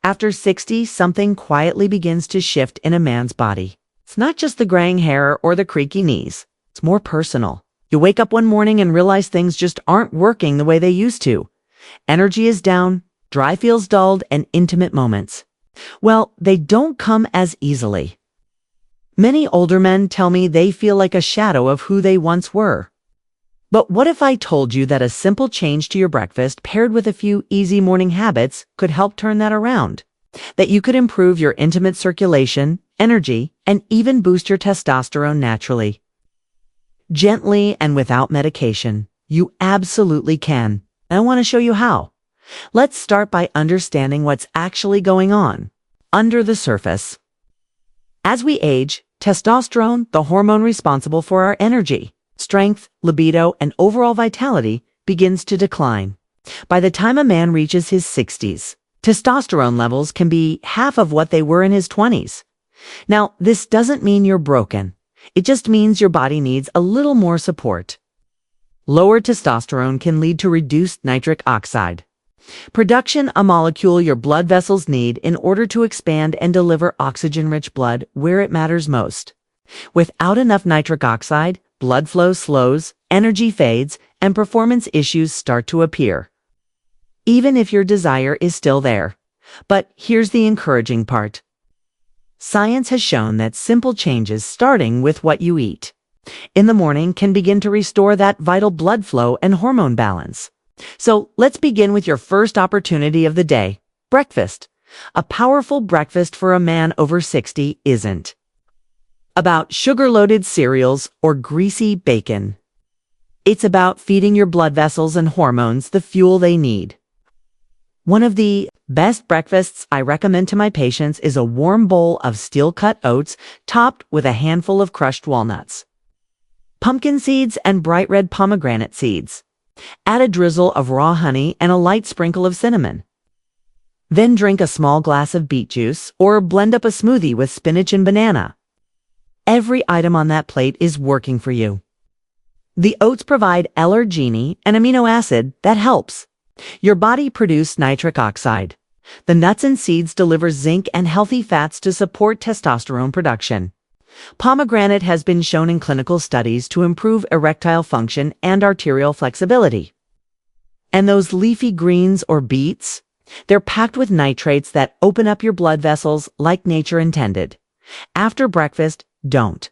After 60, something quietly begins to shift in a man's body. It's not just the graying hair or the creaky knees. It's more personal. You wake up one morning and realize things just aren't working the way they used to. Energy is down, dry feels dulled, and intimate moments. Well, they don't come as easily. Many older men tell me they feel like a shadow of who they once were. But what if I told you that a simple change to your breakfast paired with a few easy morning habits could help turn that around? That you could improve your intimate circulation, energy, and even boost your testosterone naturally. Gently and without medication, you absolutely can. And I want to show you how. Let's start by understanding what's actually going on under the surface. As we age, testosterone, the hormone responsible for our energy, strength, libido, and overall vitality, begins to decline. By the time a man reaches his 60s, testosterone levels can be half of what they were in his 20s. Now, this doesn't mean you're broken. It just means your body needs a little more support. Lower testosterone can lead to reduced nitric oxide production, a molecule your blood vessels need in order to expand and deliver oxygen-rich blood where it matters most. Without enough nitric oxide, blood flow slows, energy fades, and performance issues start to appear. Even if your desire is still there. But here's the encouraging part. Science has shown that simple changes starting with what you eat in the morning can begin to restore that vital blood flow and hormone balance. So let's begin with your first opportunity of the day, breakfast. A powerful breakfast for a man over 60 isn't about sugar-loaded cereals or greasy bacon. It's about feeding your blood vessels and hormones the fuel they need. One of the best breakfasts I recommend to my patients is a warm bowl of steel-cut oats topped with a handful of crushed walnuts, pumpkin seeds, and bright red pomegranate seeds. Add a drizzle of raw honey and a light sprinkle of cinnamon. Then drink a small glass of beet juice or blend up a smoothie with spinach and banana. Every item on that plate is working for you. The oats provide L-arginine, an amino acid that helps your body produce nitric oxide. The nuts and seeds deliver zinc and healthy fats to support testosterone production. Pomegranate has been shown in clinical studies to improve erectile function and arterial flexibility. And those leafy greens or beets, they're packed with nitrates that open up your blood vessels like nature intended. After breakfast, don't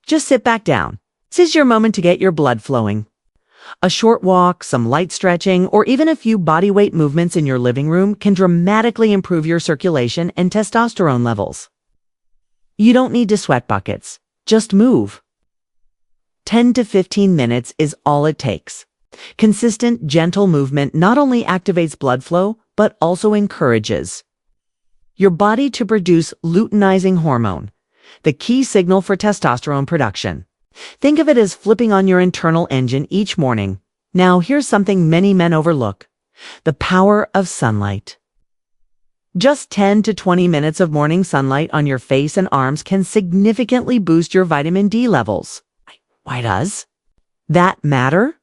just sit back down. This is your moment to get your blood flowing. A short walk, some light stretching, or even a few bodyweight movements in your living room can dramatically improve your circulation and testosterone levels. You don't need to sweat buckets. Just move. 10 to 15 minutes is all it takes. Consistent, gentle movement not only activates blood flow, but also encourages your body to produce luteinizing hormone, the key signal for testosterone production. Think of it as flipping on your internal engine each morning. Now, here's something many men overlook: the power of sunlight. Just 10 to 20 minutes of morning sunlight on your face and arms can significantly boost your vitamin D levels. Why does that matter?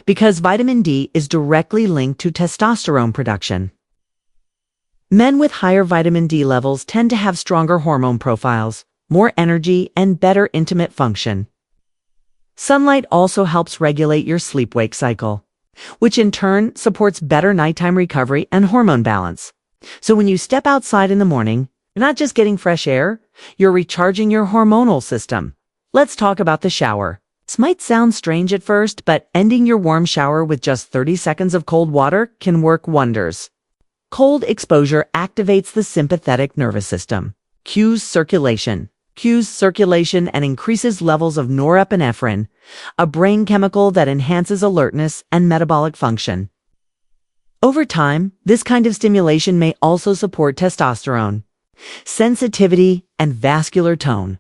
Because vitamin D is directly linked to testosterone production. Men with higher vitamin D levels tend to have stronger hormone profiles, more energy, and better intimate function. Sunlight also helps regulate your sleep-wake cycle, which in turn supports better nighttime recovery and hormone balance. So when you step outside in the morning, you're not just getting fresh air, you're recharging your hormonal system. Let's talk about the shower. This might sound strange at first, but ending your warm shower with just 30 seconds of cold water can work wonders. Cold exposure activates the sympathetic nervous system, cues circulation and increases levels of norepinephrine, a brain chemical that enhances alertness and metabolic function. Over time, this kind of stimulation may also support testosterone, sensitivity, and vascular tone.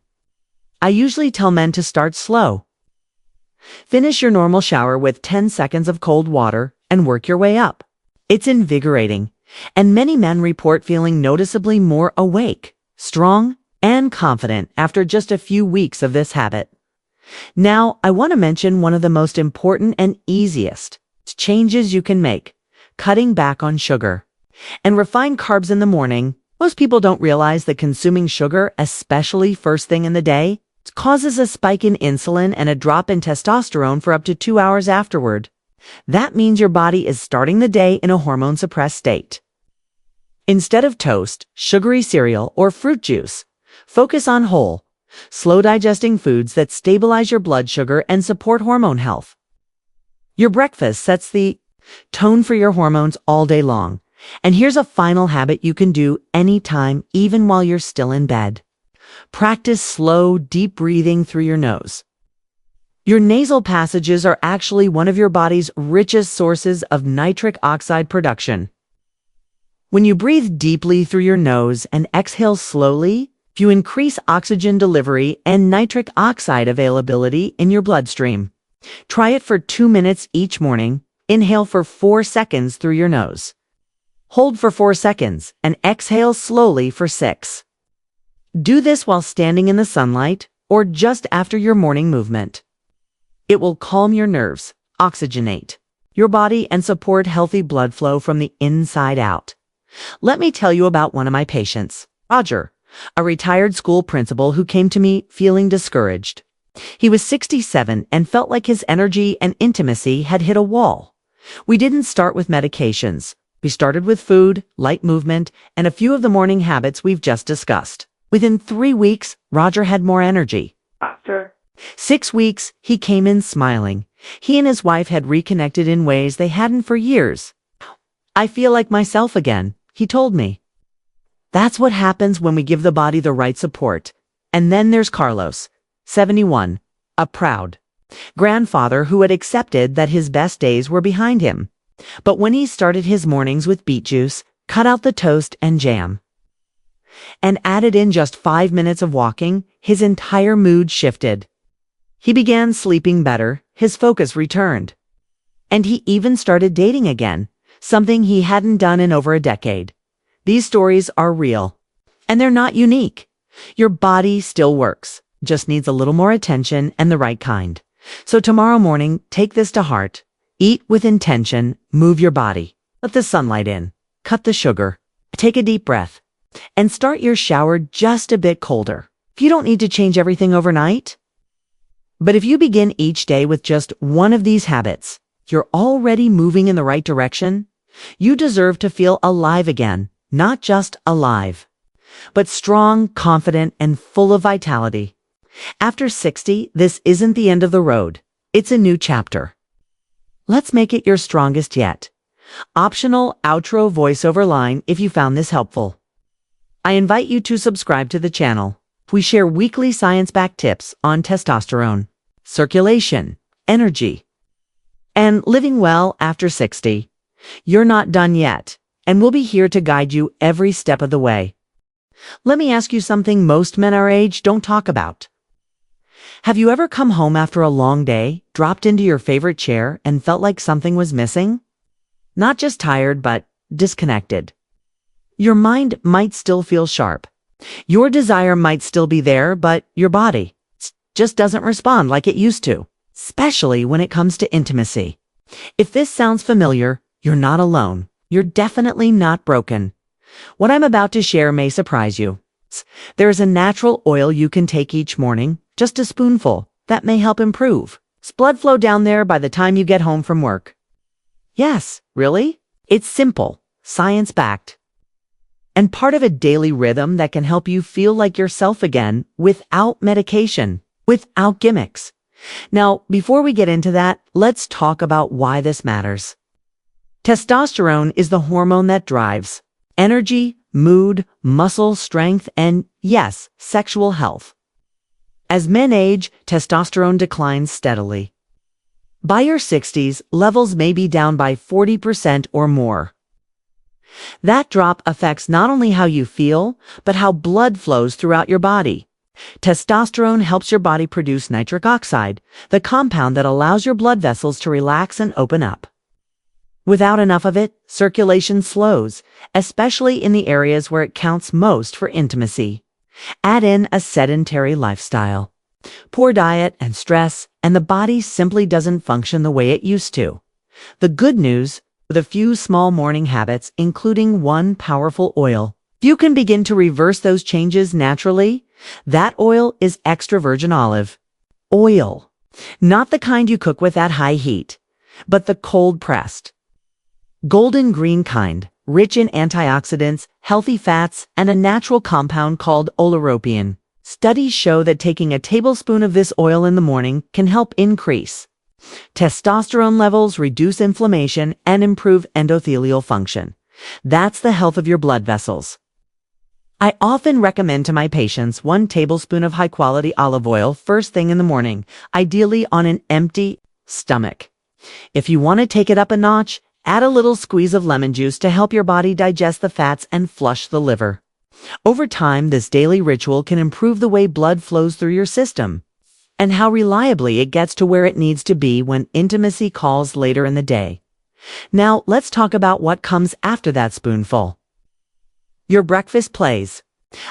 I usually tell men to start slow. Finish your normal shower with 10 seconds of cold water and work your way up. It's invigorating, and many men report feeling noticeably more awake, strong, and confident after just a few weeks of this habit. Now, I want to mention one of the most important and easiest changes you can make: cutting back on sugar and refined carbs in the morning. Most people don't realize that consuming sugar, especially first thing in the day, causes a spike in insulin and a drop in testosterone for up to 2 hours afterward. That means your body is starting the day in a hormone-suppressed state. Instead of toast, sugary cereal, or fruit juice, focus on whole, slow-digesting foods that stabilize your blood sugar and support hormone health. Your breakfast sets the tone for your hormones all day long. And here's a final habit you can do anytime, even while you're still in bed. Practice slow, deep breathing through your nose. Your nasal passages are actually one of your body's richest sources of nitric oxide production. When you breathe deeply through your nose and exhale slowly, you increase oxygen delivery and nitric oxide availability in your bloodstream. Try it for 2 minutes each morning. Inhale for 4 seconds through your nose. Hold for 4 seconds and exhale slowly for 6. Do this while standing in the sunlight or just after your morning movement. It will calm your nerves, oxygenate your body, and support healthy blood flow from the inside out. Let me tell you about one of my patients, Roger, a retired school principal who came to me feeling discouraged. He was 67 and felt like his energy and intimacy had hit a wall. We didn't start with medications. We started with food, light movement, and a few of the morning habits we've just discussed. Within 3 weeks, Roger had more energy. After 6 weeks, he came in smiling. He and his wife had reconnected in ways they hadn't for years. "I feel like myself again," he told me. That's what happens when we give the body the right support. And then there's Carlos, 71, a proud grandfather who had accepted that his best days were behind him. But when he started his mornings with beet juice, cut out the toast and jam, and added in just 5 minutes of walking, his entire mood shifted. He began sleeping better, his focus returned, and he even started dating again, something he hadn't done in over a decade. These stories are real, and they're not unique. Your body still works, just needs a little more attention and the right kind. So tomorrow morning, take this to heart. Eat with intention, move your body, let the sunlight in, cut the sugar, take a deep breath, and start your shower just a bit colder. You don't need to change everything overnight. But if you begin each day with just one of these habits, you're already moving in the right direction. You deserve to feel alive again, not just alive, but strong, confident, and full of vitality. After 60, this isn't the end of the road. It's a new chapter. Let's make it your strongest yet. Optional outro voiceover line if you found this helpful. I invite you to subscribe to the channel. We share weekly science-backed tips on testosterone, circulation, energy, and living well after 60. You're not done yet, and we'll be here to guide you every step of the way. Let me ask you something most men our age don't talk about. Have you ever come home after a long day, dropped into your favorite chair, and felt like something was missing? Not just tired, but disconnected. Your mind might still feel sharp. Your desire might still be there, but your body just doesn't respond like it used to, especially when it comes to intimacy. If this sounds familiar, you're not alone. You're definitely not broken. What I'm about to share may surprise you. There's a natural oil you can take each morning, just a spoonful, that may help improve blood flow down there by the time you get home from work. Yes, really? It's simple, science-backed, and part of a daily rhythm that can help you feel like yourself again without medication, without gimmicks. Now, before we get into that, let's talk about why this matters. Testosterone is the hormone that drives energy, mood, muscle strength, and, yes, sexual health. As men age, testosterone declines steadily. By your 60s, levels may be down by 40% or more. That drop affects not only how you feel, but how blood flows throughout your body. Testosterone helps your body produce nitric oxide, the compound that allows your blood vessels to relax and open up. Without enough of it, circulation slows, especially in the areas where it counts most for intimacy. Add in a sedentary lifestyle, poor diet and stress, and the body simply doesn't function the way it used to. The good news, with a few small morning habits, including one powerful oil, You can begin to reverse those changes naturally. That oil is extra virgin olive oil, not the kind you cook with at high heat, but the cold pressed, golden green kind, rich in antioxidants, healthy fats, and a natural compound called oleuropein. Studies show that taking a tablespoon of this oil in the morning can help increase testosterone levels, reduce inflammation, and improve endothelial function. That's the health of your blood vessels. I often recommend to my patients 1 tablespoon of high-quality olive oil first thing in the morning, ideally on an empty stomach. If you want to take it up a notch, add a little squeeze of lemon juice to help your body digest the fats and flush the liver. Over time, this daily ritual can improve the way blood flows through your system and how reliably it gets to where it needs to be when intimacy calls later in the day. Now, let's talk about what comes after that spoonful. Your breakfast plays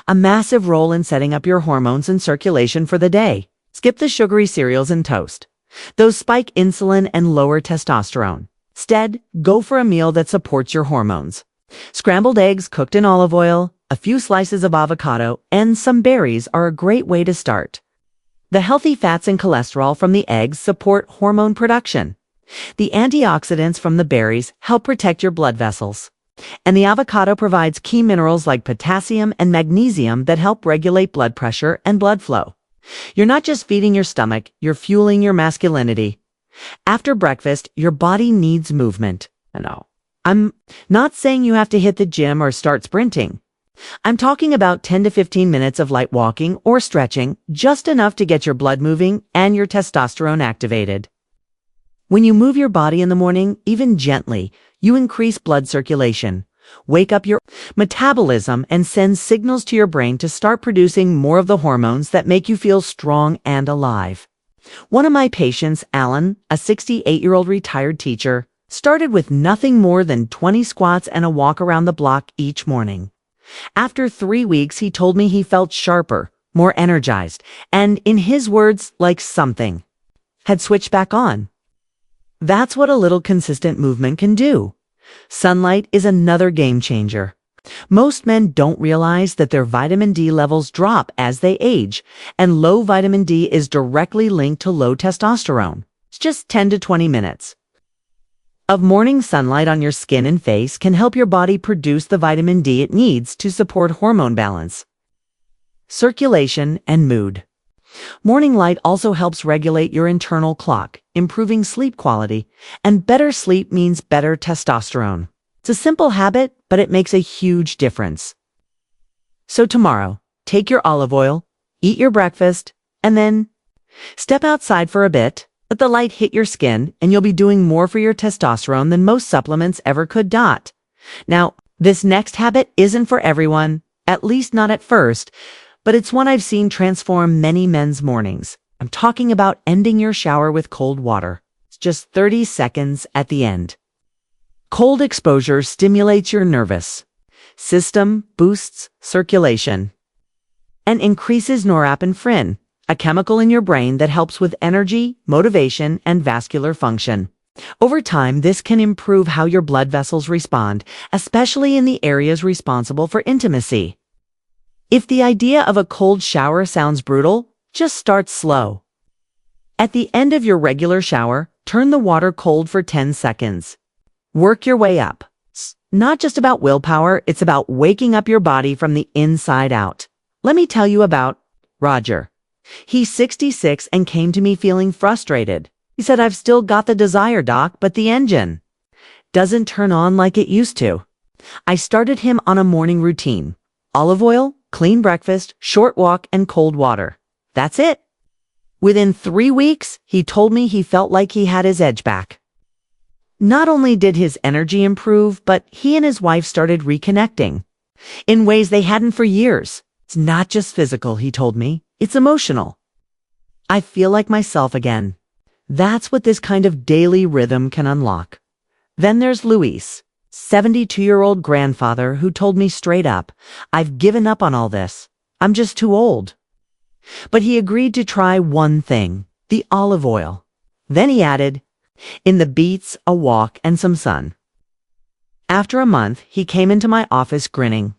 a massive role in setting up your hormones and circulation for the day. Skip the sugary cereals and toast. Those spike insulin and lower testosterone. Instead, go for a meal that supports your hormones. Scrambled eggs cooked in olive oil, a few slices of avocado, and some berries are a great way to start. The healthy fats and cholesterol from the eggs support hormone production. The antioxidants from the berries help protect your blood vessels. And the avocado provides key minerals like potassium and magnesium that help regulate blood pressure and blood flow. You're not just feeding your stomach, you're fueling your masculinity. After breakfast, your body needs movement. I know. I'm not saying you have to hit the gym or start sprinting. I'm talking about 10 to 15 minutes of light walking or stretching, just enough to get your blood moving and your testosterone activated. When you move your body in the morning, even gently, you increase blood circulation, wake up your metabolism, and send signals to your brain to start producing more of the hormones that make you feel strong and alive. One of my patients, Alan, a 68-year-old retired teacher, started with nothing more than 20 squats and a walk around the block each morning. After 3 weeks, he told me he felt sharper, more energized, and, in his words, like something had switched back on. That's what a little consistent movement can do. Sunlight is another game changer. Most men don't realize that their vitamin D levels drop as they age, and low vitamin D is directly linked to low testosterone. It's just 10 to 20 minutes of morning sunlight on your skin and face can help your body produce the vitamin D it needs to support hormone balance, circulation, and mood. Morning light also helps regulate your internal clock, improving sleep quality, and better sleep means better testosterone. It's a simple habit, but it makes a huge difference. So tomorrow, take your olive oil, eat your breakfast, and then step outside for a bit. Let the light hit your skin, and you'll be doing more for your testosterone than most supplements ever could. Now, this next habit isn't for everyone, at least not at first, but it's one I've seen transform many men's mornings. I'm talking about ending your shower with cold water. It's just 30 seconds at the end. Cold exposure stimulates your nervous system, boosts circulation, and increases norepinephrine, a chemical in your brain that helps with energy, motivation, and vascular function. Over time, this can improve how your blood vessels respond, especially in the areas responsible for intimacy. If the idea of a cold shower sounds brutal, just start slow. At the end of your regular shower, turn the water cold for 10 seconds. Work your way up. It's not just about willpower, it's about waking up your body from the inside out. Let me tell you about Roger. He's 66 and came to me feeling frustrated. He said, "I've still got the desire, doc, but the engine doesn't turn on like it used to." I started him on a morning routine. Olive oil, clean breakfast, short walk, and cold water. That's it. Within 3 weeks, he told me he felt like he had his edge back. Not only did his energy improve, but he and his wife started reconnecting in ways they hadn't for years. It's not just physical, he told me. It's emotional. I feel like myself again. That's what this kind of daily rhythm can unlock. Then there's Luis, 72-year-old grandfather who told me straight up, "I've given up on all this. I'm just too old." But he agreed to try one thing, the olive oil. Then he added, "In the beets, a walk, and some sun." After a month, he came into my office grinning.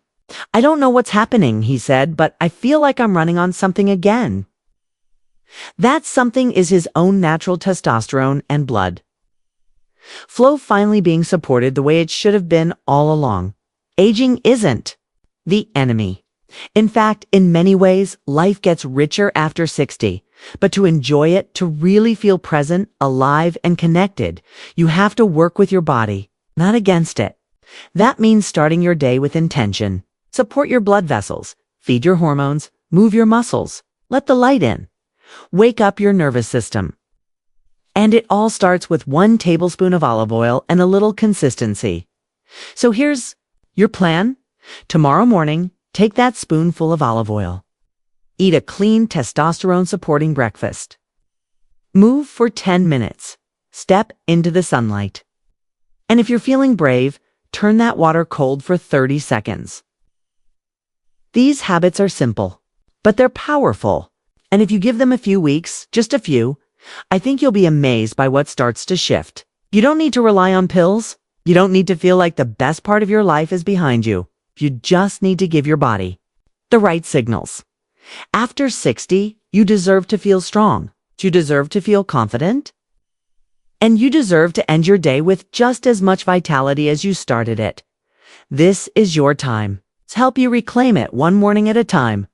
"I don't know what's happening," he said, "but I feel like I'm running on something again." That something is his own natural testosterone and blood flow finally being supported the way it should have been all along. Aging isn't the enemy. In fact, in many ways, life gets richer after 60. But to enjoy it, to really feel present, alive, and connected, you have to work with your body, not against it. That means starting your day with intention. Support your blood vessels, feed your hormones, move your muscles, let the light in. Wake up your nervous system. And it all starts with 1 tablespoon of olive oil and a little consistency. So here's your plan. Tomorrow morning, take that spoonful of olive oil. Eat a clean testosterone-supporting breakfast. Move for 10 minutes. Step into the sunlight. And if you're feeling brave, turn that water cold for 30 seconds. These habits are simple, but they're powerful. And if you give them a few weeks, just a few, I think you'll be amazed by what starts to shift. You don't need to rely on pills. You don't need to feel like the best part of your life is behind you. You just need to give your body the right signals. After 60, you deserve to feel strong. You deserve to feel confident. And you deserve to end your day with just as much vitality as you started it. This is your time. Let's help you reclaim it one morning at a time.